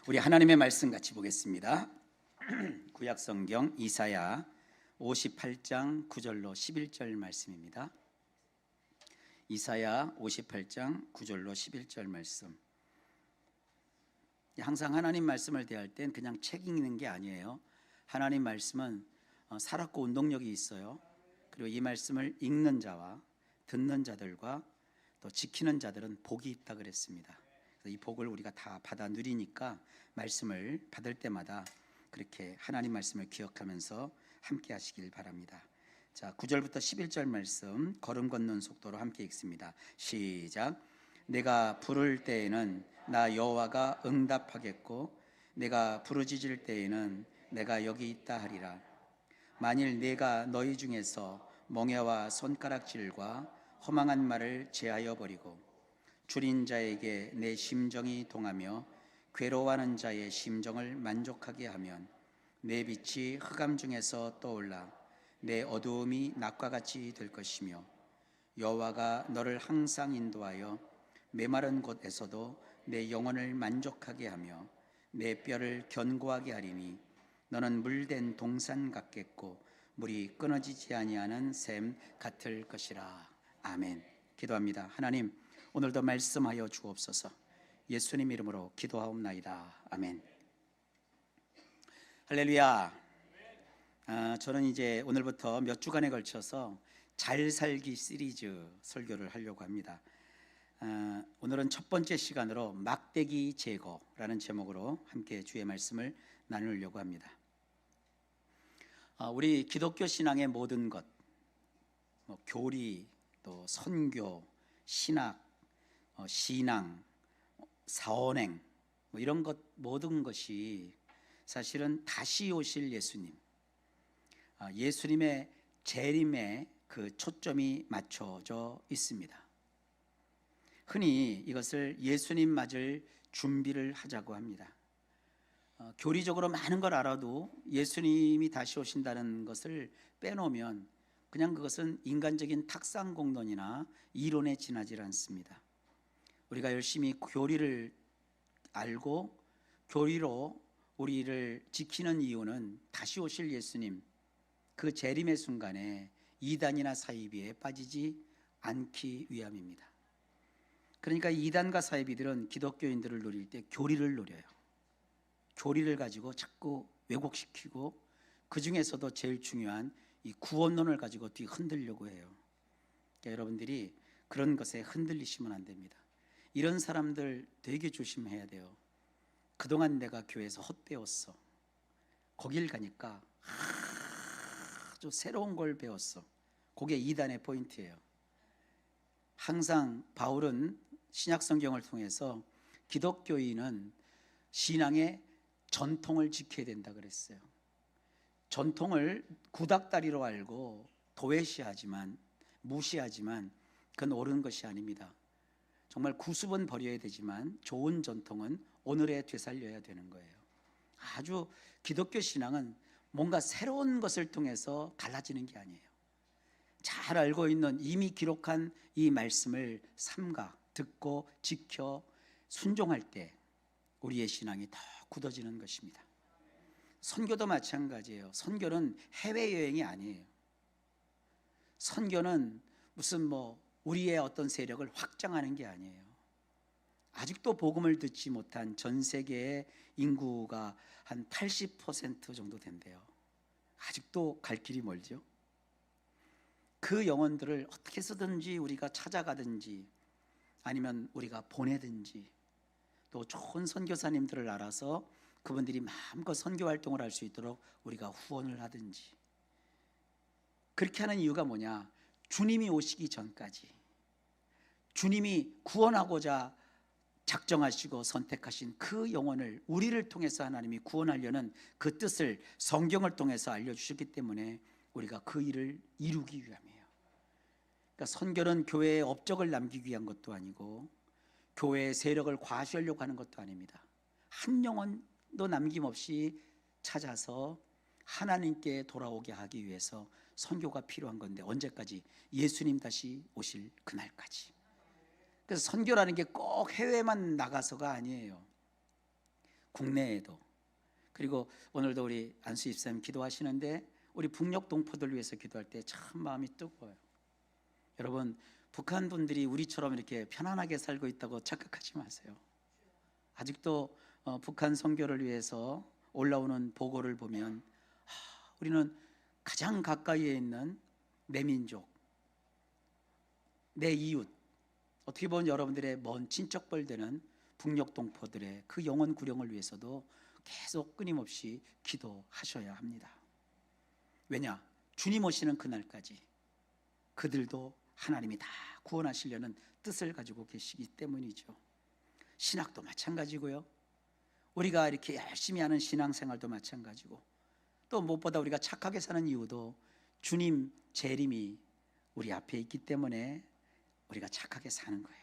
우리 하나님의 말씀 같이 보겠습니다. 구약성경 이사야 58장 9절로 11절 말씀입니다. 이사야 58장 9절로 11절 말씀. 항상 하나님 말씀을 대할 땐 그냥 책 읽는 게 아니에요. 하나님 말씀은 살았고 운동력이 있어요. 그리고 이 말씀을 읽는 자와 듣는 자들과 또 지키는 자들은 복이 있다 그랬습니다. 이 복을 우리가 다 받아 누리니까 말씀을 받을 때마다 그렇게 하나님 말씀을 기억하면서 함께 하시길 바랍니다. 자, 9절부터 11절 말씀 걸음 걷는 속도로 함께 읽습니다. 시작. 내가 부를 때에는 나 여호와가 응답하겠고 내가 부르짖을 때에는 내가 여기 있다 하리라. 만일 내가 너희 중에서 멍에와 손가락질과 허망한 말을 제하여 버리고 줄인 자에게 내 심정이 동하며 괴로워하는 자의 심정을 만족하게 하면 내 빛이 흑암 중에서 떠올라 내 어두움이 낮과 같이 될 것이며 여호와가 너를 항상 인도하여 메마른 곳에서도 내 영혼을 만족하게 하며 내 뼈를 견고하게 하리니 너는 물된 동산 같겠고 물이 끊어지지 아니하는 샘 같을 것이라. 아멘. 기도합니다. 하나님, 오늘도 말씀하여 주옵소서. 예수님 이름으로 기도하옵나이다. 아멘. 할렐루야. 저는 이제 오늘부터 몇 주간에 걸쳐서 잘 살기 시리즈 설교를 하려고 합니다. 오늘은 첫 번째 시간으로 막대기 제거라는 제목으로 함께 주의 말씀을 나누려고 합니다. 우리 기독교 신앙의 모든 것, 교리, 또 선교, 신학, 신앙, 사원행 이런 것 모든 것이 사실은 다시 오실 예수님, 예수님의 재림에 그 초점이 맞춰져 있습니다. 흔히 이것을 예수님 맞을 준비를 하자고 합니다. 교리적으로 많은 걸 알아도 예수님이 다시 오신다는 것을 빼놓으면 그냥 그것은 인간적인 탁상공론이나 이론에 지나질 않습니다. 우리가 열심히 교리를 알고 교리로 우리를 지키는 이유는 다시 오실 예수님, 그 재림의 순간에 이단이나 사이비에 빠지지 않기 위함입니다. 그러니까 이단과 사이비들은 기독교인들을 노릴 때 교리를 노려요. 교리를 가지고 자꾸 왜곡시키고 그 중에서도 제일 중요한 이 구원론을 가지고 뒤흔들려고 해요. 그러니까 여러분들이 그런 것에 흔들리시면 안 됩니다. 이런 사람들 되게 조심해야 돼요. 그동안 내가 교회에서 헛배웠어. 거길 가니까 아주 새로운 걸 배웠어. 그게 이단의 포인트예요. 항상 바울은 신약 성경을 통해서 기독교인은 신앙의 전통을 지켜야 된다 그랬어요. 전통을 구닥다리로 알고 도외시하지만 무시하지만 그건 옳은 것이 아닙니다. 정말 구습은 버려야 되지만 좋은 전통은 오늘에 되살려야 되는 거예요. 아주 기독교 신앙은 뭔가 새로운 것을 통해서 달라지는 게 아니에요. 잘 알고 있는 이미 기록한 이 말씀을 삼가 듣고 지켜 순종할 때 우리의 신앙이 더 굳어지는 것입니다. 선교도 마찬가지예요. 선교는 해외여행이 아니에요. 선교는 무슨 우리의 어떤 세력을 확장하는 게 아니에요. 아직도 복음을 듣지 못한 전 세계의 인구가 한 80% 정도 된대요. 아직도 갈 길이 멀죠. 그 영혼들을 어떻게 해서든지 우리가 찾아가든지 아니면 우리가 보내든지 또 좋은 선교사님들을 알아서 그분들이 마음껏 선교 활동을 할 수 있도록 우리가 후원을 하든지. 그렇게 하는 이유가 뭐냐? 주님이 오시기 전까지 주님이 구원하고자 작정하시고 선택하신 그 영혼을 우리를 통해서 하나님이 구원하려는 그 뜻을 성경을 통해서 알려주셨기 때문에 우리가 그 일을 이루기 위함이에요. 그러니까 선교는 교회의 업적을 남기기 위한 것도 아니고 교회의 세력을 과시하려고 하는 것도 아닙니다. 한 영혼도 남김없이 찾아서 하나님께 돌아오게 하기 위해서 선교가 필요한 건데, 언제까지? 예수님 다시 오실 그날까지. 그래서 선교라는 게 꼭 해외만 나가서가 아니에요. 국내에도. 그리고 오늘도 우리 안수 집사님 기도하시는데 우리 북녘 동포들 위해서 기도할 때 참 마음이 뜨거워요. 여러분, 북한 분들이 우리처럼 이렇게 편안하게 살고 있다고 착각하지 마세요. 아직도 북한 선교를 위해서 올라오는 보고를 보면 우리는 가장 가까이에 있는 내 민족, 내 이웃, 어떻게 보면 여러분들의 먼 친척벌 되는 북녘 동포들의 그 영혼 구령을 위해서도 계속 끊임없이 기도하셔야 합니다. 왜냐? 주님 오시는 그날까지 그들도 하나님이 다 구원하시려는 뜻을 가지고 계시기 때문이죠. 신학도 마찬가지고요. 우리가 이렇게 열심히 하는 신앙생활도 마찬가지고, 또 무엇보다 우리가 착하게 사는 이유도 주님 재림이 우리 앞에 있기 때문에 우리가 착하게 사는 거예요.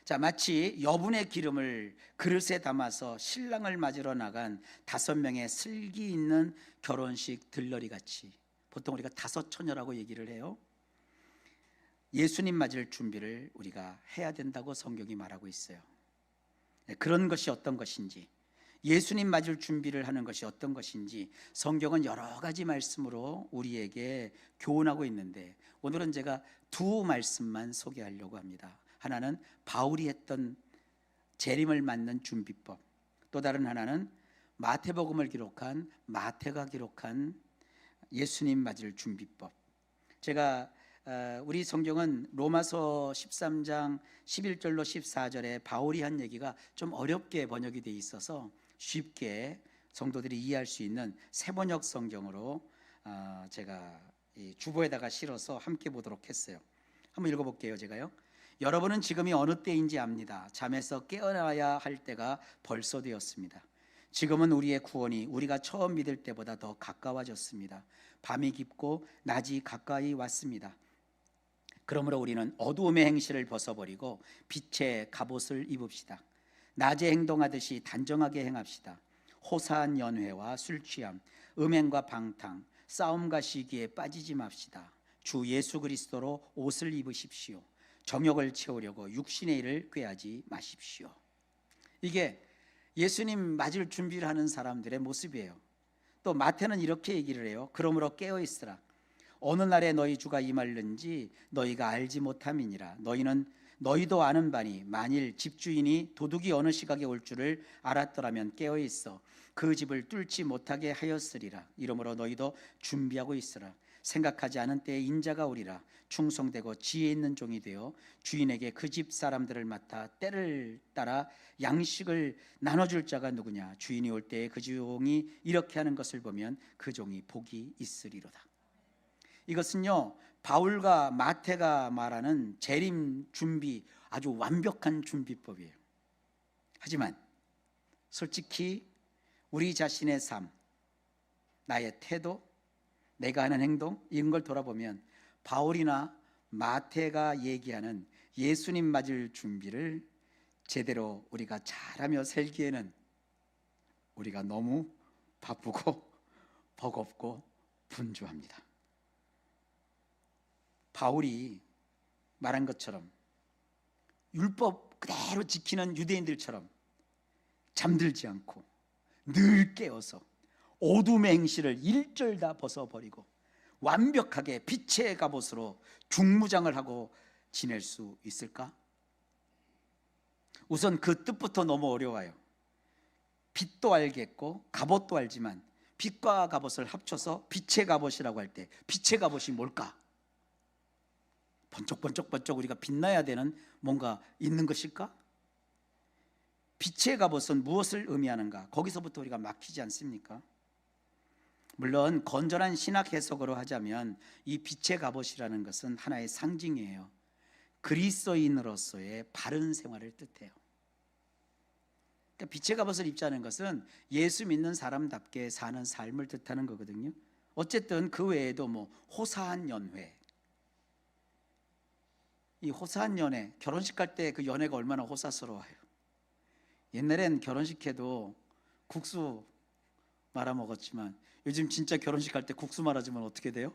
자, 마치 여분의 기름을 그릇에 담아서 신랑을 맞으러 나간 5명의 슬기 있는 결혼식 들러리 같이, 보통 우리가 5처녀라고 얘기를 해요. 예수님 맞을 준비를 우리가 해야 된다고 성경이 말하고 있어요. 그런 것이 어떤 것인지, 예수님 맞을 준비를 하는 것이 어떤 것인지 성경은 여러 가지 말씀으로 우리에게 교훈하고 있는데, 오늘은 제가 2 말씀만 소개하려고 합니다. 하나는 바울이 했던 재림을 맞는 준비법, 또 다른 하나는 마태복음을 기록한 마태가 기록한 예수님 맞을 준비법. 제가 우리 성경은 로마서 13장 11절로 14절에 바울이 한 얘기가 좀 어렵게 번역이 돼 있어서 쉽게 성도들이 이해할 수 있는 새번역 성경으로 제가 이 주보에다가 실어서 함께 보도록 했어요. 한번 읽어볼게요. 제가요. 여러분은 지금이 어느 때인지 압니다. 잠에서 깨어나야 할 때가 벌써 되었습니다. 지금은 우리의 구원이 우리가 처음 믿을 때보다 더 가까워졌습니다. 밤이 깊고 낮이 가까이 왔습니다. 그러므로 우리는 어두움의 행실을 벗어버리고 빛의 갑옷을 입읍시다. 낮에 행동하듯이 단정하게 행합시다. 호사한 연회와 술취함, 음행과 방탕, 싸움과 시기에 빠지지 맙시다. 주 예수 그리스도로 옷을 입으십시오. 정욕을 채우려고 육신의 일을 꾀하지 마십시오. 이게 예수님 맞을 준비를 하는 사람들의 모습이에요. 또 마태는 이렇게 얘기를 해요. 그러므로 깨어 있으라. 어느 날에 너희 주가 임할는지 너희가 알지 못함이니라. 너희도 아는 바니 만일 집주인이 도둑이 어느 시각에 올 줄을 알았더라면 깨어 있어 그 집을 뚫지 못하게 하였으리라. 이러므로 너희도 준비하고 있으라. 생각하지 않은 때에 인자가 오리라. 충성되고 지혜 있는 종이 되어 주인에게 그 집 사람들을 맡아 때를 따라 양식을 나눠줄 자가 누구냐. 주인이 올 때에 그 종이 이렇게 하는 것을 보면 그 종이 복이 있으리로다. 이것은요, 바울과 마태가 말하는 재림 준비, 아주 완벽한 준비법이에요. 하지만 솔직히 우리 자신의 삶, 나의 태도, 내가 하는 행동, 이런 걸 돌아보면 바울이나 마태가 얘기하는 예수님 맞을 준비를 제대로 우리가 잘하며 살기에는 우리가 너무 바쁘고 버겁고 분주합니다. 바울이 말한 것처럼 율법 그대로 지키는 유대인들처럼 잠들지 않고 늘 깨어서 어둠의 행실을 일절 다 벗어버리고 완벽하게 빛의 갑옷으로 중무장을 하고 지낼 수 있을까? 우선 그 뜻부터 너무 어려워요. 빛도 알겠고 갑옷도 알지만 빛과 갑옷을 합쳐서 빛의 갑옷이라고 할 때 빛의 갑옷이 뭘까? 번쩍번쩍 우리가 빛나야 되는 뭔가 있는 것일까? 빛의 갑옷은 무엇을 의미하는가? 거기서부터 우리가 막히지 않습니까? 물론 건전한 신학 해석으로 하자면 이 빛의 갑옷이라는 것은 하나의 상징이에요. 그리스도인으로서의 바른 생활을 뜻해요. 그러니까 빛의 갑옷을 입자는 것은 예수 믿는 사람답게 사는 삶을 뜻하는 거거든요. 어쨌든 그 외에도 뭐 호사한 연회, 이 호사한 연회, 결혼식 갈 때 그 연회가 얼마나 호사스러워요. 옛날엔 결혼식해도 국수 말아 먹었지만 요즘 진짜 결혼식 갈 때 국수 말아주면 어떻게 돼요?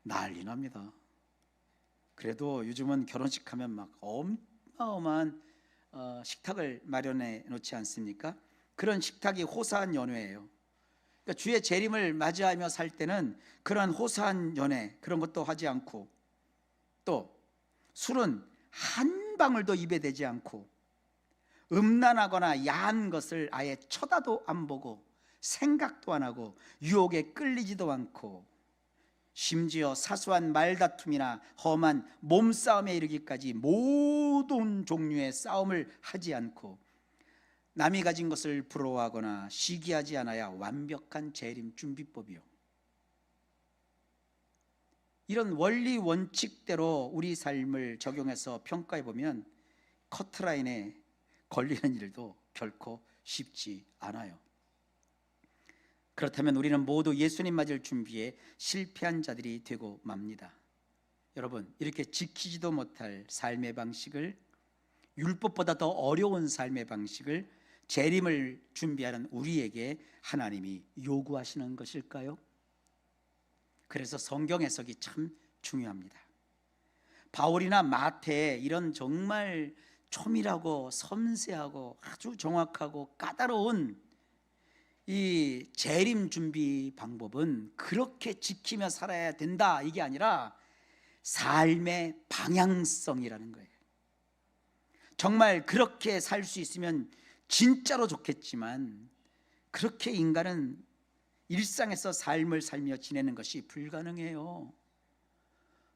난리 납니다. 그래도 요즘은 결혼식 하면 막 어마어마한 식탁을 마련해 놓지 않습니까? 그런 식탁이 호사한 연회예요. 그러니까 주의 재림을 맞이하며 살 때는 그러한 호사한 연회 그런 것도 하지 않고, 또 술은 한 방울도 입에 대지 않고, 음란하거나 야한 것을 아예 쳐다도 안 보고 생각도 안 하고 유혹에 끌리지도 않고, 심지어 사소한 말다툼이나 험한 몸싸움에 이르기까지 모든 종류의 싸움을 하지 않고, 남이 가진 것을 부러워하거나 시기하지 않아야 완벽한 재림 준비법이요. 이런 원리 원칙대로 우리 삶을 적용해서 평가해 보면 커트라인에 걸리는 일도 결코 쉽지 않아요. 그렇다면 우리는 모두 예수님 맞을 준비에 실패한 자들이 되고 맙니다. 여러분, 이렇게 지키지도 못할 삶의 방식을, 율법보다 더 어려운 삶의 방식을 재림을 준비하는 우리에게 하나님이 요구하시는 것일까요? 그래서 성경 해석이 참 중요합니다. 바울이나 마태의 이런 정말 초밀하고 섬세하고 아주 정확하고 까다로운 이 재림 준비 방법은 그렇게 지키며 살아야 된다, 이게 아니라 삶의 방향성이라는 거예요. 정말 그렇게 살 수 있으면 진짜로 좋겠지만, 그렇게 인간은 일상에서 삶을 살며 지내는 것이 불가능해요.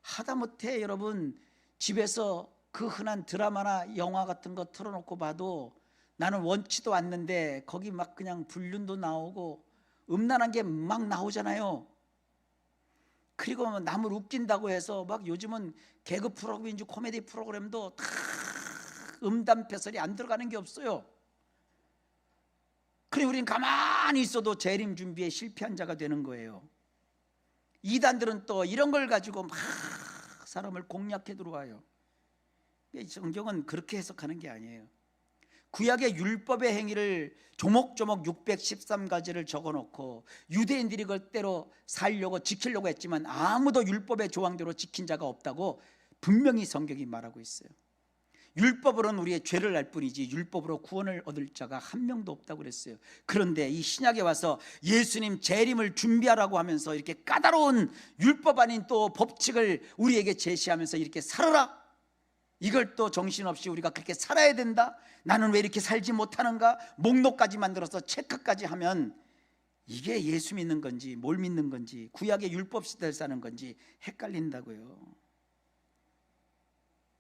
하다못해 여러분, 집에서 그 흔한 드라마나 영화 같은 거 틀어놓고 봐도 나는 원치도 않는데 거기 막 그냥 불륜도 나오고 음란한 게 막 나오잖아요. 그리고 남을 웃긴다고 해서 막 요즘은 개그 프로그램인지 코미디 프로그램도 다 음담패설이 안 들어가는 게 없어요. 그래, 우리는 가만히 있어도 재림 준비에 실패한 자가 되는 거예요. 이단들은 또 이런 걸 가지고 막 사람을 공략해 들어와요. 성경은 그렇게 해석하는 게 아니에요. 구약의 율법의 행위를 조목조목 613가지를 적어놓고 유대인들이 그대로 살려고 지키려고 했지만 아무도 율법의 조항대로 지킨 자가 없다고 분명히 성경이 말하고 있어요. 율법으로는 우리의 죄를 알 뿐이지 율법으로 구원을 얻을 자가 한 명도 없다고 그랬어요. 그런데 이 신약에 와서 예수님 재림을 준비하라고 하면서 이렇게 까다로운 율법 아닌 또 법칙을 우리에게 제시하면서 이렇게 살아라, 이걸 또 정신없이 우리가 그렇게 살아야 된다, 나는 왜 이렇게 살지 못하는가, 목록까지 만들어서 체크까지 하면 이게 예수 믿는 건지 뭘 믿는 건지, 구약의 율법 시대를 사는 건지 헷갈린다고요.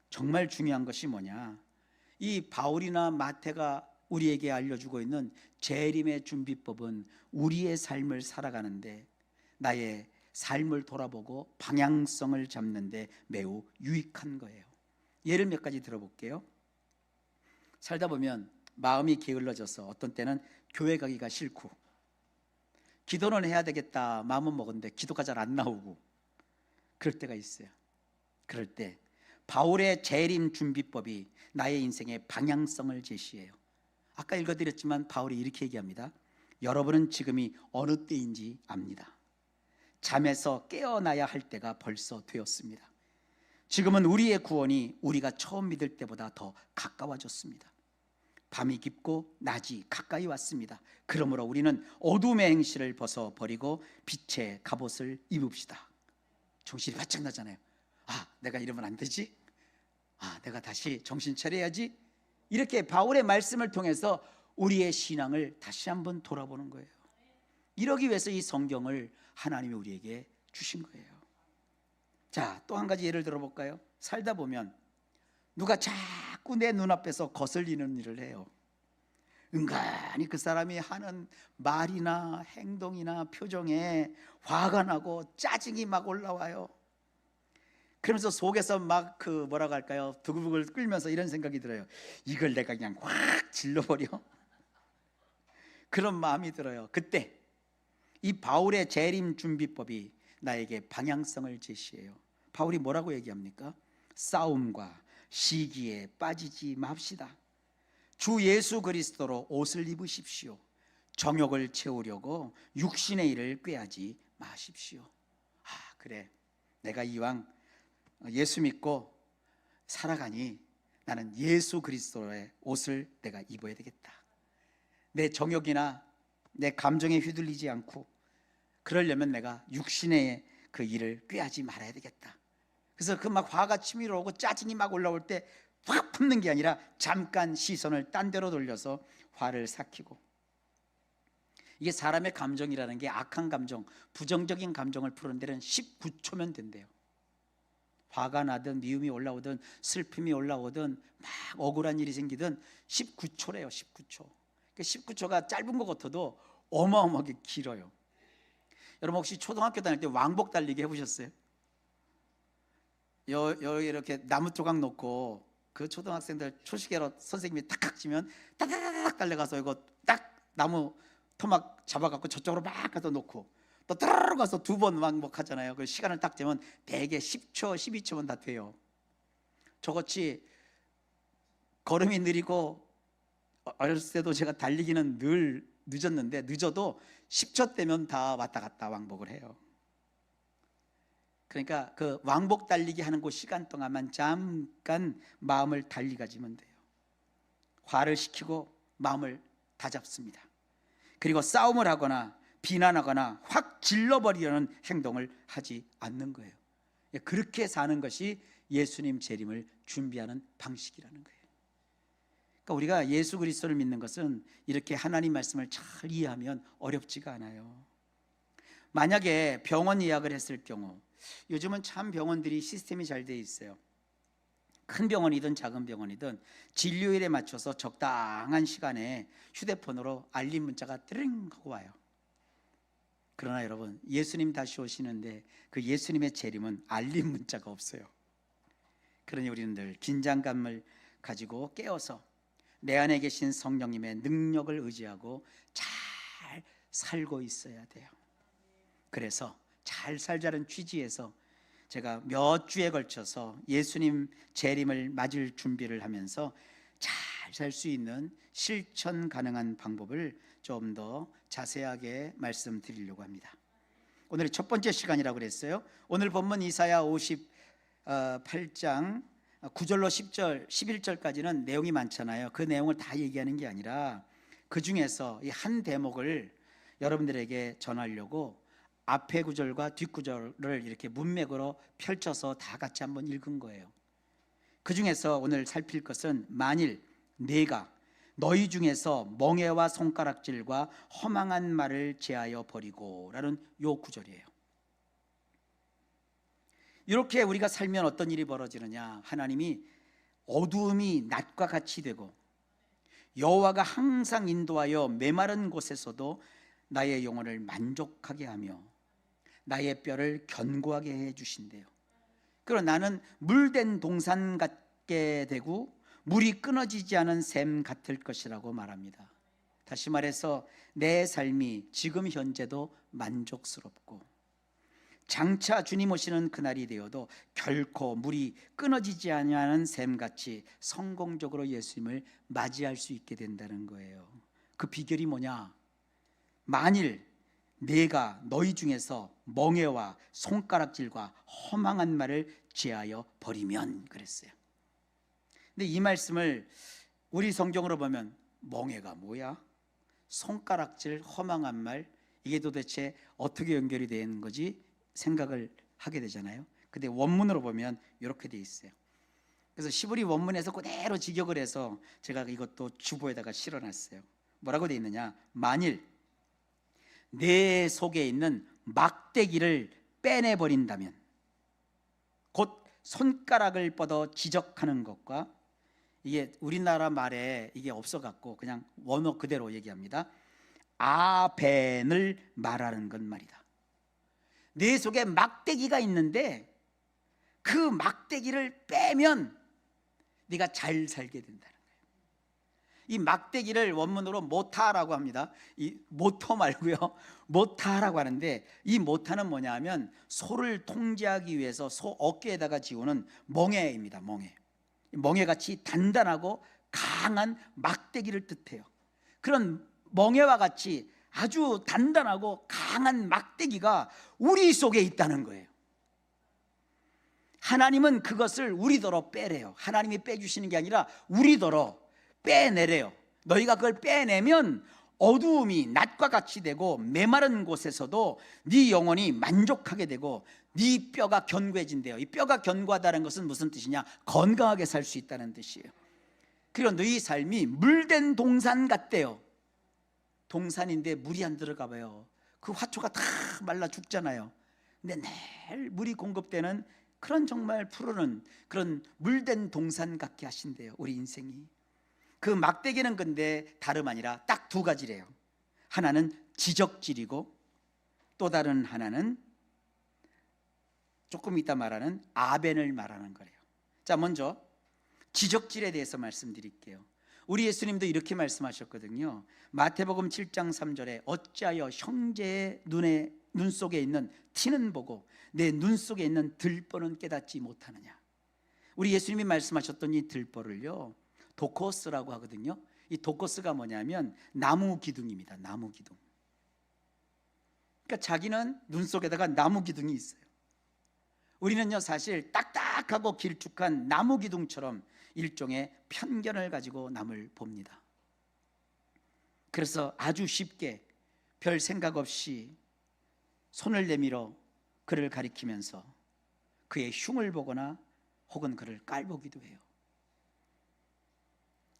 정말 중요한 것이 뭐냐, 이 바울이나 마태가 우리에게 알려주고 있는 재림의 준비법은 우리의 삶을 살아가는데, 나의 삶을 돌아보고 방향성을 잡는데 매우 유익한 거예요. 예를 몇 가지 들어볼게요. 살다 보면 마음이 게을러져서 어떤 때는 교회 가기가 싫고, 기도는 해야 되겠다 마음은 먹었는데 기도가 잘 안 나오고 그럴 때가 있어요. 그럴 때 바울의 재림 준비법이 나의 인생의 방향성을 제시해요. 아까 읽어드렸지만 바울이 이렇게 얘기합니다. 여러분은 지금이 어느 때인지 압니다. 잠에서 깨어나야 할 때가 벌써 되었습니다. 지금은 우리의 구원이 우리가 처음 믿을 때보다 더 가까워졌습니다. 밤이 깊고 낮이 가까이 왔습니다. 그러므로 우리는 어둠의 행실을 벗어버리고 빛의 갑옷을 입읍시다. 정신이 바짝 나잖아요. 아, 내가 이러면 안 되지? 아, 내가 다시 정신 차려야지? 이렇게 바울의 말씀을 통해서 우리의 신앙을 다시 한번 돌아보는 거예요. 이러기 위해서 이 성경을 하나님이 우리에게 주신 거예요. 자, 또 한 가지 예를 들어볼까요? 살다 보면 누가 자꾸 내 눈앞에서 거슬리는 일을 해요. 은근히 그 사람이 하는 말이나 행동이나 표정에 화가 나고 짜증이 막 올라와요. 그러면서 속에서 막 그 뭐라고 할까요? 두글두글 끓면서 이런 생각이 들어요. 이걸 내가 그냥 확 질러버려? 그런 마음이 들어요. 그때 이 바울의 재림 준비법이 나에게 방향성을 제시해요. 바울이 뭐라고 얘기합니까? 싸움과 시기에 빠지지 맙시다. 주 예수 그리스도로 옷을 입으십시오. 정욕을 채우려고 육신의 일을 꾀하지 마십시오. 아, 그래, 내가 이왕 예수 믿고 살아가니 나는 예수 그리스도의 옷을 내가 입어야 되겠다. 내 정욕이나 내 감정에 휘둘리지 않고, 그러려면 내가 육신의 그 일을 꾀하지 말아야 되겠다. 그래서 그 막 화가 치밀어 오고 짜증이 막 올라올 때 확 품는 게 아니라 잠깐 시선을 딴 데로 돌려서 화를 삭히고, 이게 사람의 감정이라는 게 악한 감정, 부정적인 감정을 푸는 데는 19초면 된대요. 화가 나든 미움이 올라오든 슬픔이 올라오든 막 억울한 일이 생기든 19초래요. 19초. 19초가 짧은 것 같아도 어마어마하게 길어요. 여러분 혹시 초등학교 다닐 때 왕복 달리기 해보셨어요? 이렇게 나무 조각 놓고 그 초등학생들 초시계로 선생님이 탁탁 치면 따다다닥 달려가서 이거 딱 나무 토막 잡아갖고 저쪽으로 막 가서 놓고 또 따라로 가서 2번 왕복하잖아요. 그 시간을 딱 재면 대개 10초, 12초면 다 돼요. 저같이 걸음이 느리고 어렸을 때도 제가 달리기는 늘 늦었는데, 늦어도 10초 되면 다 왔다 갔다 왕복을 해요. 그러니까 그 왕복 달리기 하는 그 시간 동안만 잠깐 마음을 달리가지면 돼요. 화를 식히고 마음을 다잡습니다. 그리고 싸움을 하거나 비난하거나 확 질러버리려는 행동을 하지 않는 거예요. 그렇게 사는 것이 예수님 재림을 준비하는 방식이라는 거예요. 그러니까 우리가 예수 그리스도를 믿는 것은 이렇게 하나님 말씀을 잘 이해하면 어렵지가 않아요. 만약에 병원 예약을 했을 경우, 요즘은 참 병원들이 시스템이 잘 돼 있어요. 큰 병원이든 작은 병원이든 진료일에 맞춰서 적당한 시간에 휴대폰으로 알림 문자가 뜨링 하고 와요. 그러나 여러분, 예수님 다시 오시는데 그 예수님의 재림은 알림 문자가 없어요. 그러니 우리는 늘 긴장감을 가지고 깨어서 내 안에 계신 성령님의 능력을 의지하고 잘 살고 있어야 돼요. 그래서 잘 살자는 취지에서 제가 몇 주에 걸쳐서 예수님 재림을 맞을 준비를 하면서 잘 살 수 있는 실천 가능한 방법을 좀 더 자세하게 말씀드리려고 합니다. 오늘 첫 번째 시간이라고 그랬어요. 오늘 본문 이사야 58장 9절로 10절, 11절까지는 내용이 많잖아요. 그 내용을 다 얘기하는 게 아니라 그 중에서 이 한 대목을 여러분들에게 전하려고 앞에 구절과 뒷구절을 이렇게 문맥으로 펼쳐서 다 같이 한번 읽은 거예요. 그 중에서 오늘 살필 것은 만일 내가 너희 중에서 멍에와 손가락질과 허망한 말을 제하여 버리고 라는 요 구절이에요. 이렇게 우리가 살면 어떤 일이 벌어지느냐, 하나님이 어두움이 낮과 같이 되고 여호와가 항상 인도하여 메마른 곳에서도 나의 영혼을 만족하게 하며 나의 뼈를 견고하게 해 주신대요. 그리고 나는 물된 동산 같게 되고 물이 끊어지지 않은 샘 같을 것이라고 말합니다. 다시 말해서 내 삶이 지금 현재도 만족스럽고 장차 주님 오시는 그날이 되어도 결코 물이 끊어지지 않는 샘같이 성공적으로 예수님을 맞이할 수 있게 된다는 거예요. 그 비결이 뭐냐? 만일 내가 너희 중에서 멍에와 손가락질과 허망한 말을 제하여 버리면 그랬어요. 근데 이 말씀을 우리 성경으로 보면 멍에가 뭐야? 손가락질, 허망한 말, 이게 도대체 어떻게 연결이 되는 거지? 생각을 하게 되잖아요. 근데 원문으로 보면 이렇게 돼 있어요. 그래서 시브리 원문에서 그대로 직역을 해서 제가 이것도 주보에다가 실어놨어요. 뭐라고 돼 있느냐? 만일 내 속에 있는 막대기를 빼내버린다면, 곧 손가락을 뻗어 지적하는 것과, 이게 우리나라 말에 이게 없어갖고 그냥 원어 그대로 얘기합니다. 아벤을 말하는 건 말이다. 내 속에 막대기가 있는데 그 막대기를 빼면 네가 잘 살게 된다는 거예요. 이 막대기를 원문으로 모타라고 합니다. 이 모터 말고요, 모타라고 하는데, 이 모타는 뭐냐 하면 소를 통제하기 위해서 소 어깨에다가 지우는 멍에입니다. 멍에같이 단단하고 강한 막대기를 뜻해요. 그런 멍에와 같이 아주 단단하고 강한 막대기가 우리 속에 있다는 거예요. 하나님은 그것을 우리더러 빼래요. 하나님이 빼주시는 게 아니라 우리더러 빼내래요. 너희가 그걸 빼내면 어두움이 낮과 같이 되고 메마른 곳에서도 네 영혼이 만족하게 되고 네 뼈가 견고해진대요. 이 뼈가 견고하다는 것은 무슨 뜻이냐? 건강하게 살 수 있다는 뜻이에요. 그리고 너희 삶이 물된 동산 같대요. 동산인데 물이 안 들어가 봐요. 그 화초가 다 말라 죽잖아요. 근데 매일 물이 공급되는 그런 정말 푸르는 그런 물된 동산 같게 하신대요. 우리 인생이. 그 막대기는 근데 다름 아니라 딱 두 가지래요. 하나는 지적질이고 또 다른 하나는 조금 이따 말하는 아벤을 말하는 거래요. 자, 먼저 지적질에 대해서 말씀드릴게요. 우리 예수님도 이렇게 말씀하셨거든요. 마태복음 7장 3절에 어찌하여 형제의 눈 속에 있는 티는 보고 내 눈 속에 있는 들보는 깨닫지 못하느냐. 우리 예수님이 말씀하셨던 이 들보를요, 도코스라고 하거든요. 이 도코스가 뭐냐면 나무 기둥입니다. 나무 기둥. 그러니까 자기는 눈 속에다가 나무 기둥이 있어요. 우리는요, 사실 딱딱하고 길쭉한 나무 기둥처럼 일종의 편견을 가지고 남을 봅니다. 그래서 아주 쉽게 별 생각 없이 손을 내밀어 그를 가리키면서 그의 흉을 보거나 혹은 그를 깔보기도 해요.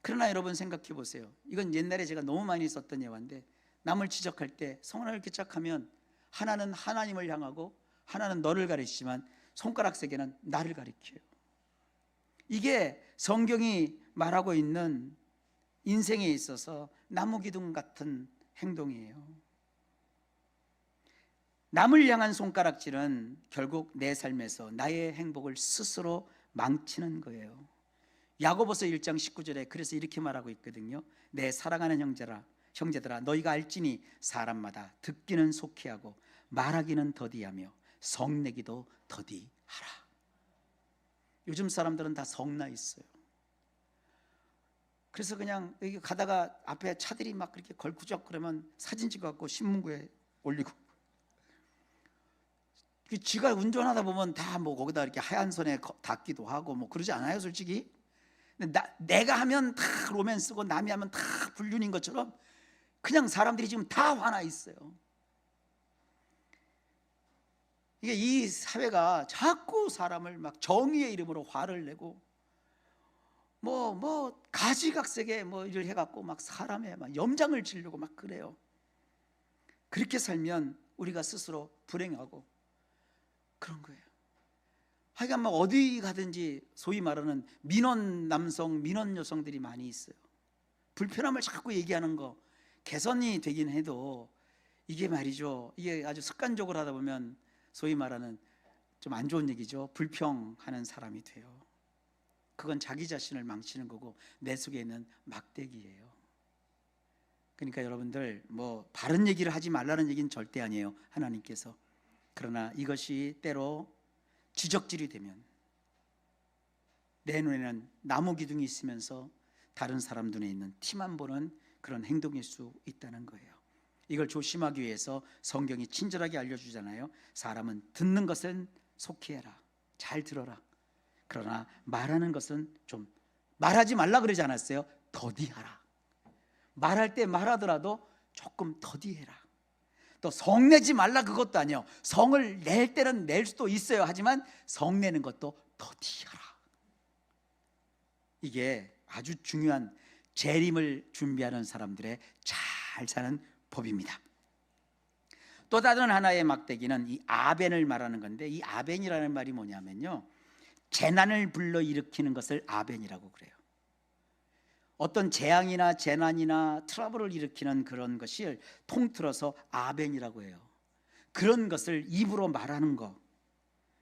그러나 여러분 생각해 보세요. 이건 옛날에 제가 너무 많이 썼던 예화인데, 남을 지적할 때 손을 이렇게 쫙 하면 하나는 하나님을 향하고 하나는 너를 가리키지만 손가락 세 개는 나를 가리켜요. 이게 성경이 말하고 있는 인생에 있어서 나무 기둥 같은 행동이에요. 남을 향한 손가락질은 결국 내 삶에서 나의 행복을 스스로 망치는 거예요. 야고보서 1장 19절에 그래서 이렇게 말하고 있거든요. 내 사랑하는 형제들아 너희가 알지니 사람마다 듣기는 속히하고 말하기는 더디하며 성내기도 더디하라. 요즘 사람들은 다 성나 있어요. 그래서 그냥 여기 가다가 앞에 차들이 막 그렇게 걸꾸적 그러면 사진 찍어갖고 신문고에 올리고, 지가 운전하다 보면 다 뭐 거기다 이렇게 하얀 선에 닿기도 하고 뭐 그러지 않아요, 솔직히? 근데 내가 하면 다 로맨스고 남이 하면 다 불륜인 것처럼 그냥 사람들이 지금 다 화나 있어요. 이게 이 사회가 자꾸 사람을 막 정의의 이름으로 화를 내고 뭐 가지각색의 뭐 일을 해갖고 막 사람의 막 염장을 지르고 막 그래요. 그렇게 살면 우리가 스스로 불행하고 그런 거예요. 하여간 막 어디 가든지 소위 말하는 민원 남성, 민원 여성들이 많이 있어요. 불편함을 자꾸 얘기하는 거 개선이 되긴 해도 이게 말이죠, 이게 아주 습관적으로 하다 보면 소위 말하는 좀 안 좋은 얘기죠. 불평하는 사람이 돼요. 그건 자기 자신을 망치는 거고 내 속에 있는 막대기예요. 그러니까 여러분들 뭐 바른 얘기를 하지 말라는 얘기는 절대 아니에요, 하나님께서. 그러나 이것이 때로 지적질이 되면 내 눈에는 나무 기둥이 있으면서 다른 사람 눈에 있는 티만 보는 그런 행동일 수 있다는 거예요. 이걸 조심하기 위해서 성경이 친절하게 알려주잖아요. 사람은 듣는 것은 속히 해라, 잘 들어라. 그러나 말하는 것은 좀 말하지 말라 그러지 않았어요? 더디하라. 말할 때 말하더라도 조금 더디해라. 또 성내지 말라 그것도 아니에요. 성을 낼 때는 낼 수도 있어요. 하지만 성내는 것도 더디하라. 이게 아주 중요한 재림을 준비하는 사람들의 잘 사는 법입니다. 또 다른 하나의 막대기는 이 아벤을 말하는 건데, 이 아벤이라는 말이 뭐냐면요, 재난을 불러일으키는 것을 아벤이라고 그래요. 어떤 재앙이나 재난이나 트러블을 일으키는 그런 것을 통틀어서 아벤이라고 해요. 그런 것을 입으로 말하는 거,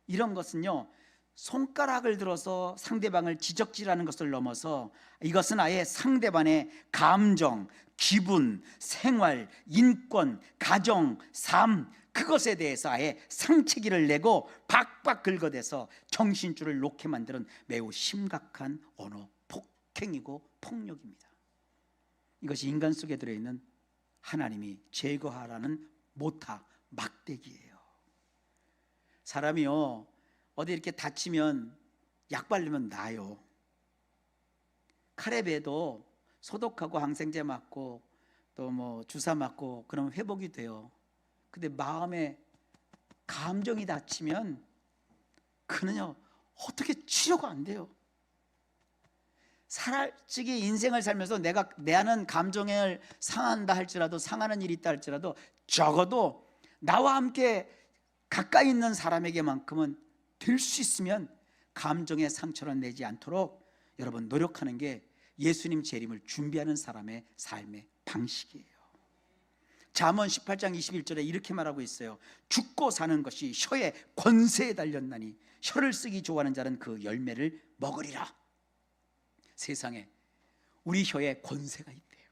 이런 것은요, 손가락을 들어서 상대방을 지적질하는 것을 넘어서 이것은 아예 상대방의 감정, 기분, 생활, 인권, 가정, 삶, 그것에 대해서 아예 상체기를 내고 박박 긁어대서 정신줄을 놓게 만드는 매우 심각한 언어 폭행이고 폭력입니다. 이것이 인간 속에 들어있는 하나님이 제거하라는 모타, 막대기예요. 사람이요, 어디 이렇게 다치면 약 바르면 나아요. 칼에 베도 소독하고 항생제 맞고 또 뭐 주사 맞고 그러면 회복이 돼요. 근데 마음에 감정이 다치면 그는요 어떻게 치료가 안 돼요. 살찌기 인생을 살면서 내가 내 안은 감정을 상한다 할지라도, 상하는 일이 있다 할지라도 적어도 나와 함께 가까이 있는 사람에게만큼은 될 수 있으면 감정의 상처를 내지 않도록 여러분 노력하는 게 예수님 재림을 준비하는 사람의 삶의 방식이에요. 잠언 18장 21절에 이렇게 말하고 있어요. 죽고 사는 것이 혀의 권세에 달렸나니 혀를 쓰기 좋아하는 자는 그 열매를 먹으리라. 세상에 우리 혀에 권세가 있대요.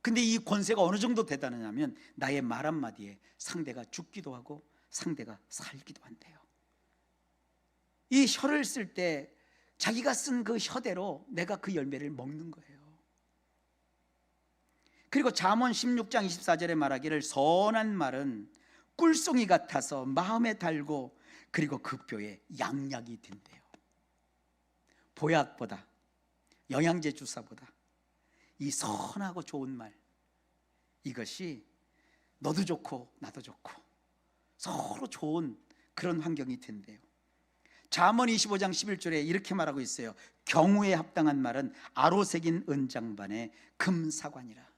근데 이 권세가 어느 정도 대단하냐면 나의 말 한마디에 상대가 죽기도 하고 상대가 살기도 한대요. 이 혀를 쓸 때 자기가 쓴 그 혀대로 내가 그 열매를 먹는 거예요. 그리고 잠언 16장 24절에 말하기를 선한 말은 꿀송이 같아서 마음에 달고 그리고 그 뼈에 양약이 된대요. 보약보다, 영양제 주사보다 이 선하고 좋은 말, 이것이 너도 좋고 나도 좋고 서로 좋은 그런 환경이 된대요. 잠언 25장 11절에 이렇게 말하고 있어요. 경우에 합당한 말은 아로 새긴 은장반에 금사관이라.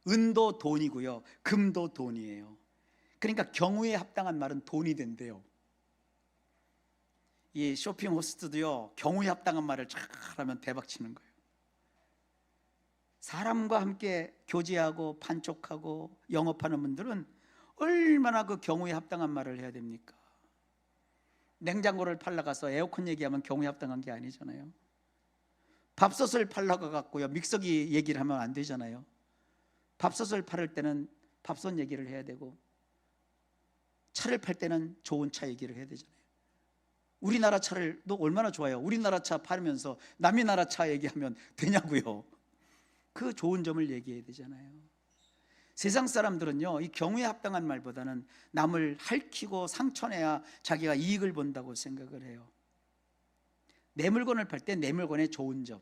은도 돈이고요, 금도 돈이에요. 그러니까 경우에 합당한 말은 돈이 된대요. 이 쇼핑 호스트도요, 경우에 합당한 말을 잘하면 대박 치는 거예요. 사람과 함께 교제하고 판촉하고 영업하는 분들은 얼마나 그 경우에 합당한 말을 해야 됩니까? 냉장고를 팔러 가서 에어컨 얘기하면 경우에 합당한 게 아니잖아요. 밥솥을 팔러 가갖고요, 믹서기 얘기를 하면 안 되잖아요. 밥솥을 팔을 때는 밥솥 얘기를 해야 되고, 차를 팔 때는 좋은 차 얘기를 해야 되잖아요. 우리나라 차를 너 얼마나 좋아요? 우리나라 차 팔면서 남의 나라 차 얘기하면 되냐고요. 그 좋은 점을 얘기해야 되잖아요. 세상 사람들은요, 이 경우에 합당한 말보다는 남을 핥히고 상처내야 자기가 이익을 본다고 생각을 해요. 내 물건을 팔 때 내 물건의 좋은 점,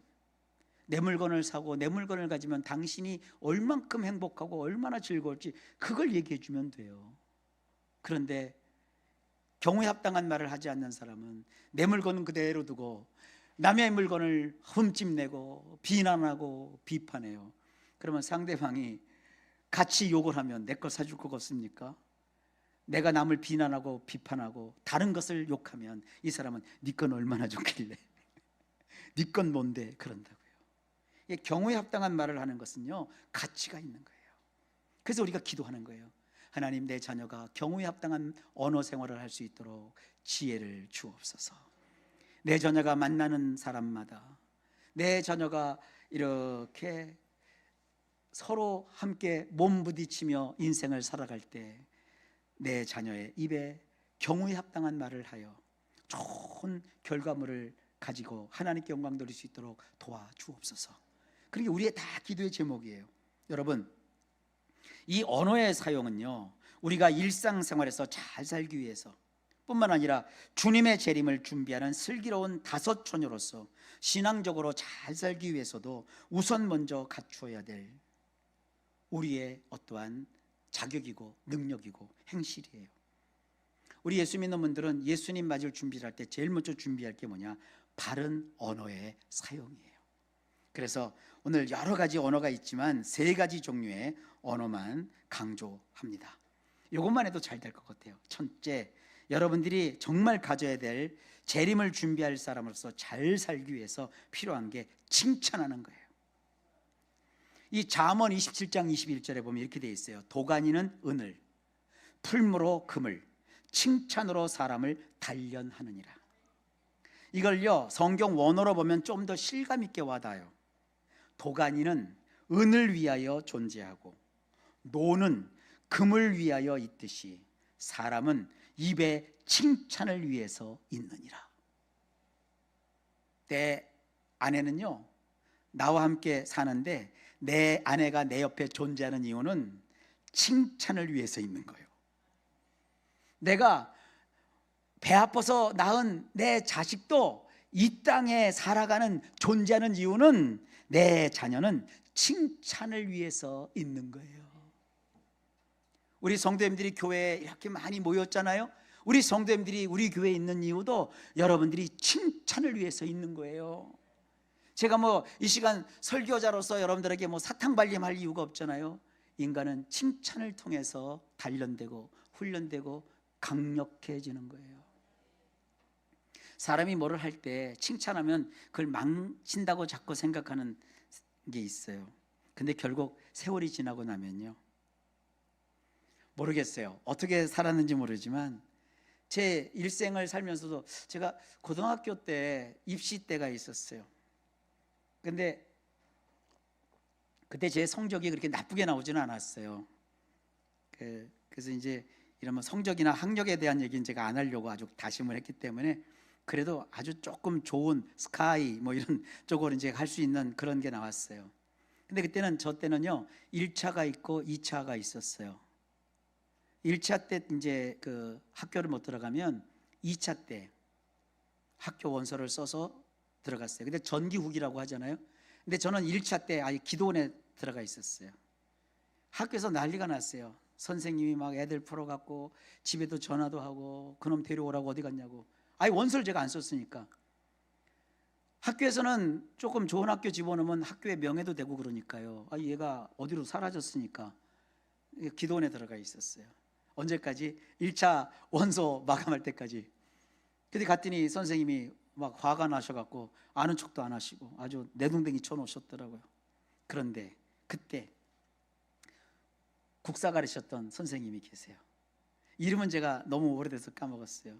내 물건을 사고 내 물건을 가지면 당신이 얼만큼 행복하고 얼마나 즐거울지 그걸 얘기해 주면 돼요. 그런데 경우에 합당한 말을 하지 않는 사람은 내 물건은 그대로 두고 남의 물건을 흠집내고 비난하고 비판해요. 그러면 상대방이 같이 욕을 하면 내 걸 사줄 것 같습니까? 내가 남을 비난하고 비판하고 다른 것을 욕하면 이 사람은 네 건 얼마나 좋길래 네 건 뭔데 그런다고요. 경우에 합당한 말을 하는 것은요, 가치가 있는 거예요. 그래서 우리가 기도하는 거예요. 하나님, 내 자녀가 경우에 합당한 언어 생활을 할 수 있도록 지혜를 주옵소서. 내 자녀가 만나는 사람마다 내 자녀가 이렇게 서로 함께 몸 부딪히며 인생을 살아갈 때 내 자녀의 입에 경우에 합당한 말을 하여 좋은 결과물을 가지고 하나님께 영광 돌릴 수 있도록 도와주옵소서. 그게 우리의 다 기도의 제목이에요. 여러분, 이 언어의 사용은요, 우리가 일상생활에서 잘 살기 위해서 뿐만 아니라 주님의 재림을 준비하는 슬기로운 다섯 처녀로서 신앙적으로 잘 살기 위해서도 우선 먼저 갖추어야 될 우리의 어떠한 자격이고 능력이고 행실이에요. 우리 예수 믿는 분들은 예수님 맞을 준비를 할 때 제일 먼저 준비할 게 뭐냐? 바른 언어의 사용이에요. 그래서 오늘 여러 가지 언어가 있지만 세 가지 종류의 언어만 강조합니다. 이것만 해도 잘 될 것 같아요. 첫째, 여러분들이 정말 가져야 될 재림을 준비할 사람으로서 잘 살기 위해서 필요한 게 칭찬하는 거예요. 이 잠언 27장 21절에 보면 이렇게 되어 있어요. 도가니는 은을, 풀무로 금을, 칭찬으로 사람을 단련하느니라. 이걸요, 성경 원어로 보면 좀 더 실감 있게 와닿아요. 도가니는 은을 위하여 존재하고 노는 금을 위하여 있듯이 사람은 입에 칭찬을 위해서 있느니라. 내 아내는요, 나와 함께 사는데 내 아내가 내 옆에 존재하는 이유는 칭찬을 위해서 있는 거예요. 내가 배 아파서 낳은 내 자식도 이 땅에 살아가는 존재하는 이유는 내 자녀는 칭찬을 위해서 있는 거예요. 우리 성도님들이 교회에 이렇게 많이 모였잖아요. 우리 성도님들이 우리 교회에 있는 이유도 여러분들이 칭찬을 위해서 있는 거예요. 제가 뭐 이 시간 설교자로서 여러분들에게 뭐 사탕 발림할 이유가 없잖아요. 인간은 칭찬을 통해서 단련되고 훈련되고 강력해지는 거예요. 사람이 뭐를 할 때 칭찬하면 그걸 망친다고 자꾸 생각하는 게 있어요. 근데 결국 세월이 지나고 나면요, 모르겠어요. 어떻게 살았는지 모르지만 제 일생을 살면서도 제가 고등학교 때 입시 때가 있었어요. 근데 그때 제 성적이 그렇게 나쁘게 나오지는 않았어요. 그래서 이제 이런 뭐 성적이나 학력에 대한 얘기는 제가 안 하려고 아주 다짐을 했기 때문에 그래도 아주 조금 좋은 스카이 뭐 이런 쪽으로 이제 할 수 있는 그런 게 나왔어요. 근데 그때는 저 때는요 1차가 있고 2차가 있었어요. 1차 때 이제 그 학교를 못 들어가면 2차 때 학교 원서를 써서 들어갔어요. 근데 전기후기라고 하잖아요. 근데 저는 1차 때 아예 기도원에 들어가 있었어요. 학교에서 난리가 났어요. 선생님이 막 애들 풀어갖고 집에도 전화도 하고 그놈 데려오라고 어디 갔냐고. 아예 원서를 제가 안 썼으니까. 학교에서는 조금 좋은 학교 집어넣으면 학교의 명예도 되고 그러니까요. 아, 얘가 어디로 사라졌으니까 기도원에 들어가 있었어요. 언제까지? 1차 원서 마감할 때까지. 근데 갔더니 선생님이 막 화가 나셔갖고 아는 척도 안 하시고 아주 내동댕이 쳐놓으셨더라고요. 그런데 그때 국사 가르쳤던 선생님이 계세요. 이름은 제가 너무 오래돼서 까먹었어요.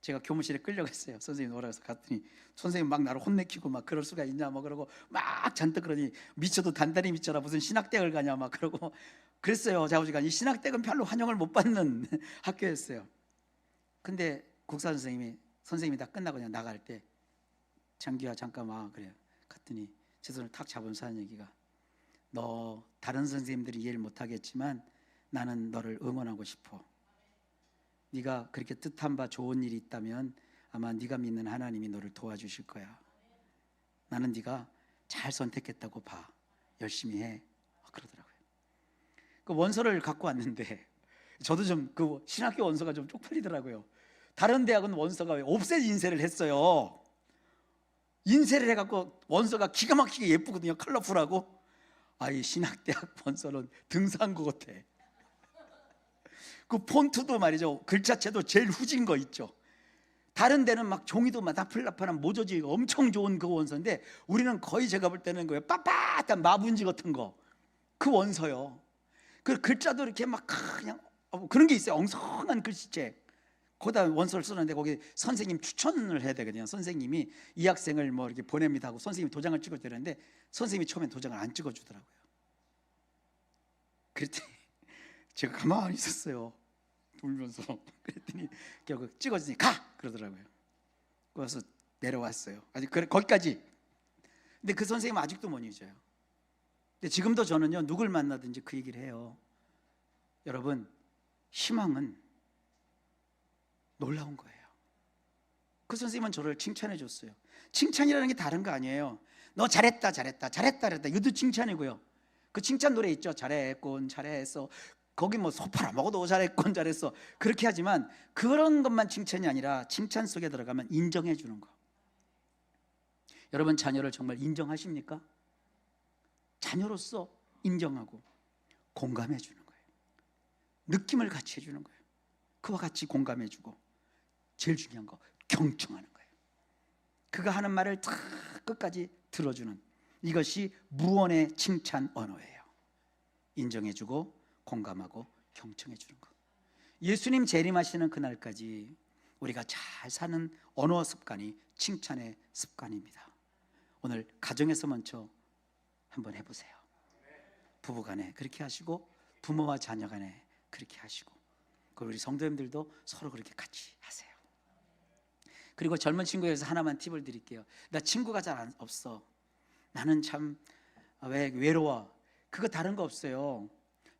제가 교무실에 끌려갔어요. 선생님 오라고 해서 갔더니 선생님 막 나를 혼내키고 막 그럴 수가 있냐 막 그러고 막 잔뜩 그러니 미쳐도 단단히 미쳐라 무슨 신학대학을 가냐 막 그러고 그랬어요. 제 아버지가 이 신학대학은 별로 환영을 못 받는 학교였어요. 근데 국사 선생님이 다 끝나고 그냥 나갈 때 장기야 잠깐 와 그래요. 갔더니 제 손을 탁 잡으면서 하는 얘기가 너 다른 선생님들이 이해를 못하겠지만 나는 너를 응원하고 싶어. 네가 그렇게 뜻한 바 좋은 일이 있다면 아마 네가 믿는 하나님이 너를 도와주실 거야. 나는 네가 잘 선택했다고 봐. 열심히 해. 그러더라고요. 그 원서를 갖고 왔는데 저도 좀 그 신학교 원서가 좀 쪽팔리더라고요. 다른 대학은 원서가 옵셋 인쇄를 했어요. 인쇄를 해갖고 원서가 기가 막히게 예쁘거든요. 컬러풀하고. 이 신학대학 원서는 등산구 같아. 그 폰트도 말이죠. 글자체도 제일 후진 거 있죠. 다른 데는 막 종이도 막 나풀나풀한 모조지 엄청 좋은 그 원서인데 우리는 거의 제가 볼 때는 거예요. 빳빳한 마분지 같은 거. 그 원서요. 그 글자도 이렇게 막 그냥 그런 게 있어요. 엉성한 글씨체. 거기다 원서를 쓰는데 거기 선생님 추천을 해야 되거든요. 선생님이 이 학생을 뭐 이렇게 보냅니다 하고 선생님이 도장을 찍어주는데 선생님이 처음엔 도장을 안 찍어주더라고요. 그랬더니 제가 가만히 있었어요. 울면서. 그랬더니 결국 찍어주니 가! 그러더라고요. 그래서 내려왔어요. 아직 거기까지. 근데 그 선생님은 아직도 못 잊어요. 근데 지금도 저는요 누굴 만나든지 그 얘기를 해요. 여러분 희망은 놀라운 거예요. 그 선생님은 저를 칭찬해 줬어요. 칭찬이라는 게 다른 거 아니에요. 너 잘했다 이것도 칭찬이고요. 그 칭찬 노래 있죠. 잘했군 잘했어. 거기 뭐 소 팔아먹어도 잘했군 잘했어 그렇게 하지만 그런 것만 칭찬이 아니라 칭찬 속에 들어가면 인정해 주는 거. 여러분 자녀를 정말 인정하십니까? 자녀로서 인정하고 공감해 주는 거예요. 느낌을 같이 해주는 거예요. 그와 같이 공감해 주고 제일 중요한 거 경청하는 거예요. 그가 하는 말을 다 끝까지 들어주는 이것이 무언의 칭찬 언어예요. 인정해 주고 공감하고 경청해 주는 것. 예수님 재림하시는 그날까지 우리가 잘 사는 언어 습관이 칭찬의 습관입니다. 오늘 가정에서 먼저 한번 해보세요. 부부간에 그렇게 하시고 부모와 자녀간에 그렇게 하시고 그리고 우리 성도님들도 서로 그렇게 같이 하세요. 그리고 젊은 친구에서 하나만 팁을 드릴게요. 나 친구가 잘 없어. 나는 참 외로워. 그거 다른 거 없어요.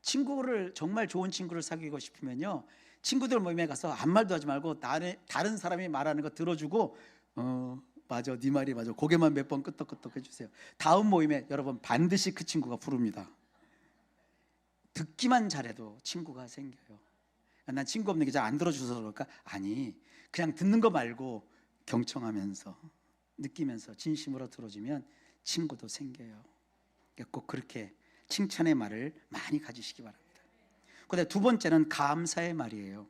친구를 정말 좋은 친구를 사귀고 싶으면요 친구들 모임에 가서 아무 말도 하지 말고 다른 사람이 말하는 거 들어주고 맞아, 네 말이 맞아, 고개만 몇 번 끄덕끄덕 해주세요. 다음 모임에 여러분 반드시 그 친구가 부릅니다. 듣기만 잘해도 친구가 생겨요. 난 친구 없는 게 잘 안 들어줘서 그럴까? 아니, 그냥 듣는 거 말고 경청하면서 느끼면서 진심으로 들어주면 친구도 생겨요. 꼭 그렇게 칭찬의 말을 많이 가지시기 바랍니다. 그런데 두 번째는 감사의 말이에요.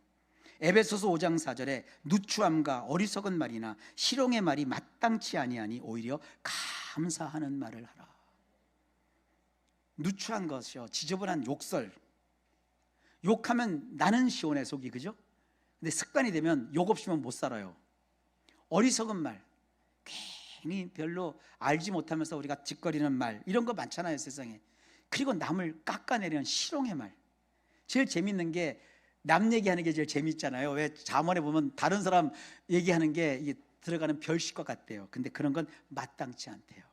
에베소서 5장 4절에 누추함과 어리석은 말이나 희롱의 말이 마땅치 아니하니 오히려 감사하는 말을 하라. 누추한 것이요, 지저분한 욕설. 욕하면 나는 시원해 속이, 그죠? 근데 습관이 되면 욕 없이면 못 살아요. 어리석은 말, 괜히 별로 알지 못하면서 우리가 짓거리는 말, 이런 거 많잖아요 세상에. 그리고 남을 깎아내리는 희롱의 말. 제일 재밌는 게 남 얘기하는 게 제일 재밌잖아요. 왜 잠언에 보면 다른 사람 얘기하는 게 이게 들어가는 별식과 같대요. 근데 그런 건 마땅치 않대요.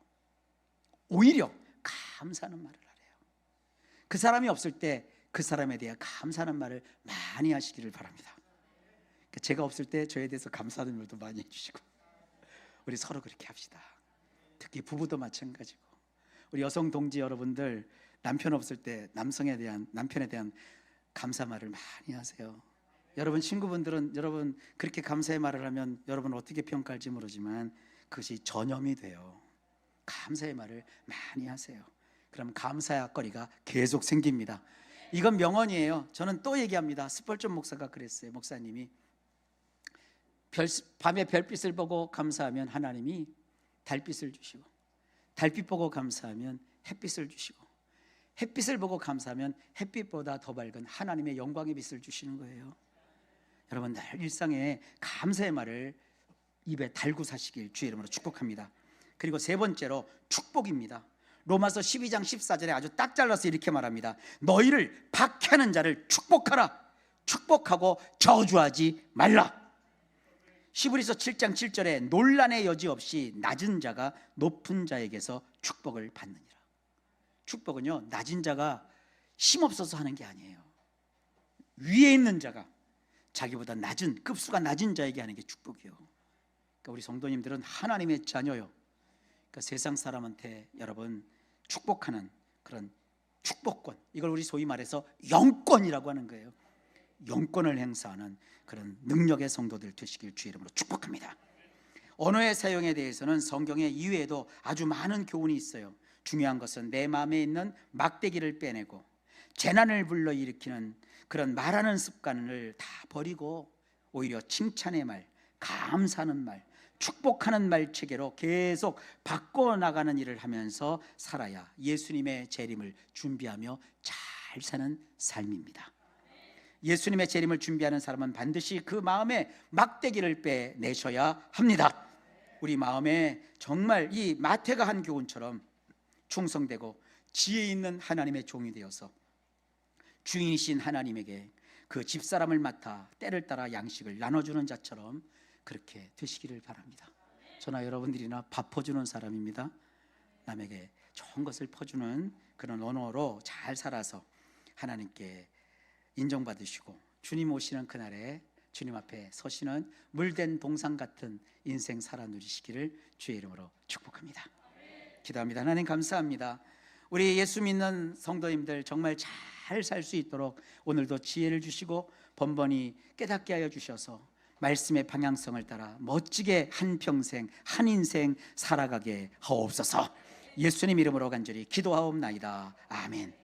오히려 감사하는 말을 하래요. 그 사람이 없을 때 그 사람에 대해 감사하는 말을 많이 하시기를 바랍니다. 제가 없을 때 저에 대해서 감사하는 말도 많이 해주시고, 우리 서로 그렇게 합시다. 특히 부부도 마찬가지고, 우리 여성 동지 여러분들 남편 없을 때 남편에 대한 감사 말을 많이 하세요. 여러분 친구분들은 여러분 그렇게 감사의 말을 하면 여러분 어떻게 평가할지 모르지만 그것이 전염이 돼요. 감사의 말을 많이 하세요. 그럼 감사의 거리가 계속 생깁니다. 이건 명언이에요. 저는 또 얘기합니다. 스펄전 목사가 그랬어요. 목사님이 밤에 별빛을 보고 감사하면 하나님이 달빛을 주시고, 달빛 보고 감사하면 햇빛을 주시고, 햇빛을 보고 감사하면 햇빛보다 더 밝은 하나님의 영광의 빛을 주시는 거예요. 여러분 늘 일상에 감사의 말을 입에 달고 사시길 주의 이름으로 축복합니다. 그리고 세 번째로 축복입니다. 로마서 12장 14절에 아주 딱 잘라서 이렇게 말합니다. 너희를 박해하는 자를 축복하라. 축복하고 저주하지 말라. 히브리서 7장 7절에 논란의 여지 없이 낮은 자가 높은 자에게서 축복을 받느니라. 축복은요, 낮은 자가 힘없어서 하는 게 아니에요. 위에 있는 자가 자기보다 낮은, 급수가 낮은 자에게 하는 게 축복이에요. 그러니까 우리 성도님들은 하나님의 자녀요. 그러니까 세상 사람한테 여러분 축복하는 그런 축복권, 이걸 우리 소위 말해서 영권이라고 하는 거예요. 영권을 행사하는 그런 능력의 성도들 되시길 주의 이름으로 축복합니다. 언어의 사용에 대해서는 성경에 이외에도 아주 많은 교훈이 있어요. 중요한 것은 내 마음에 있는 막대기를 빼내고 재난을 불러일으키는 그런 말하는 습관을 다 버리고 오히려 칭찬의 말, 감사하는 말, 축복하는 말 체계로 계속 바꿔나가는 일을 하면서 살아야 예수님의 재림을 준비하며 잘 사는 삶입니다. 예수님의 재림을 준비하는 사람은 반드시 그 마음에 막대기를 빼내셔야 합니다. 우리 마음에 정말 이 마태가 한 교훈처럼 충성되고 지혜 있는 하나님의 종이 되어서 주인이신 하나님에게 그 집사람을 맡아 때를 따라 양식을 나눠주는 자처럼 그렇게 되시기를 바랍니다. 저나 여러분들이나 밥 퍼주는 사람입니다. 남에게 좋은 것을 퍼주는 그런 언어로 잘 살아서 하나님께 인정받으시고 주님 오시는 그날에 주님 앞에 서시는 물된 동상 같은 인생 살아 누리시기를 주의 이름으로 축복합니다. 기도합니다. 하나님 감사합니다. 우리 예수 믿는 성도님들 정말 잘 살 수 있도록 오늘도 지혜를 주시고 번번이 깨닫게 하여 주셔서 말씀의 방향성을 따라 멋지게 한평생 한 인생 살아가게 하옵소서. 예수님 이름으로 간절히 기도하옵나이다. 아멘.